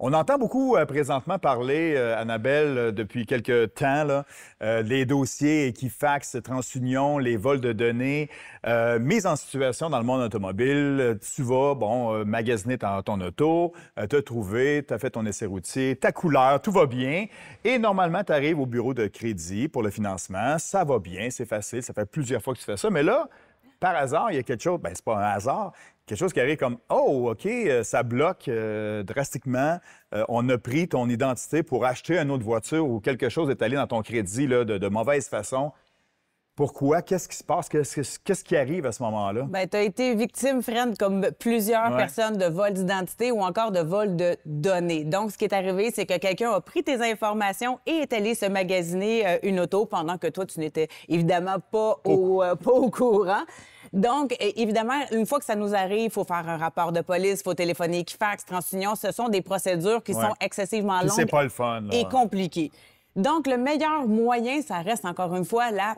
On entend beaucoup présentement parler, Annabelle, depuis quelque temps, là, les dossiers Equifax, TransUnion, les vols de données, mise en situation dans le monde automobile. Tu vas, magasiner ton auto, t'as trouvé, t'as fait ton essai routier, ta couleur, tout va bien. Et normalement, tu arrives au bureau de crédit pour le financement. Ça va bien, c'est facile, ça fait plusieurs fois que tu fais ça. Mais là, par hasard, il y a quelque chose, bien, c'est pas un hasard, quelque chose qui arrive comme « Oh, OK, ça bloque drastiquement. On a pris ton identité pour acheter une autre voiture ou quelque chose est allé dans ton crédit là, de mauvaise façon. » Pourquoi? Qu'est-ce qui se passe? Qu'est-ce qui arrive à ce moment-là? Bien, tu as été victime, Fred, comme plusieurs personnes, de vol d'identité ou encore de vol de données. Donc, ce qui est arrivé, c'est que quelqu'un a pris tes informations et est allé se magasiner une auto pendant que toi, tu n'étais évidemment pas au courant. Donc, évidemment, une fois que ça nous arrive, il faut faire un rapport de police, il faut téléphoner Equifax, TransUnion. Ce sont des procédures qui sont excessivement longues c'est pas le fun, là, et compliquées. Donc, le meilleur moyen, ça reste encore une fois la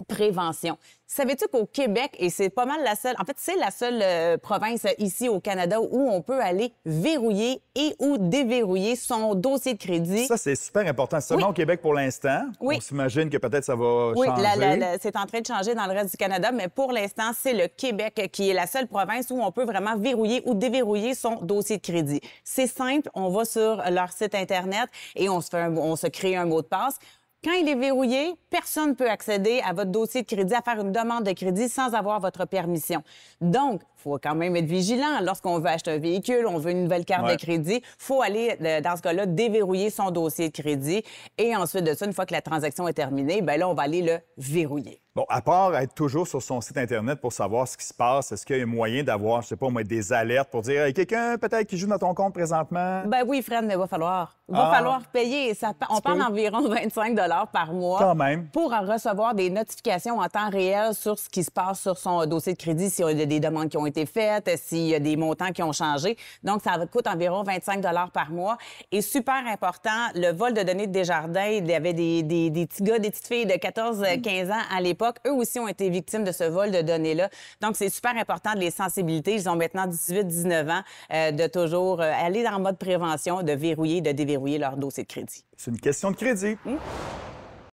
prévention. Savais-tu qu'au Québec, et c'est pas mal la seule, en fait, c'est la seule province ici au Canada où on peut aller verrouiller et ou déverrouiller son dossier de crédit. Ça, c'est super important. C'est seulement au Québec pour l'instant. Oui. On s'imagine que peut-être ça va Oui, changer. c'est en train de changer dans le reste du Canada, mais pour l'instant, c'est le Québec qui est la seule province où on peut vraiment verrouiller ou déverrouiller son dossier de crédit. C'est simple, on va sur leur site Internet et on se crée un mot de passe. Quand il est verrouillé, personne ne peut accéder à votre dossier de crédit, à faire une demande de crédit sans avoir votre permission. Donc, il faut quand même être vigilant. Lorsqu'on veut acheter un véhicule, on veut une nouvelle carte de crédit, il faut aller, dans ce cas-là, déverrouiller son dossier de crédit. Et ensuite de ça, une fois que la transaction est terminée, bien là, on va aller le verrouiller. Bon, à part être toujours sur son site Internet pour savoir ce qui se passe, est-ce qu'il y a un moyen d'avoir, je sais pas, des alertes pour dire quelqu'un peut-être qui joue dans ton compte présentement? Ben oui, Fred, mais il va falloir payer. On parle d'environ 25 par mois. Quand même. Pour en recevoir des notifications en temps réel sur ce qui se passe sur son dossier de crédit, s'il y a des demandes qui ont été faites, s'il y a des montants qui ont changé. Donc, ça coûte environ 25 par mois. Et super important, le vol de données de Desjardins, il y avait des petits gars, des petites filles de 14-15 ans à l'époque. Eux aussi ont été victimes de ce vol de données-là. Donc, c'est super important de les sensibiliser. Ils ont maintenant 18-19 ans, de toujours aller dans le mode prévention, de verrouiller, de déverrouiller leur dossier de crédit. C'est une question de crédit.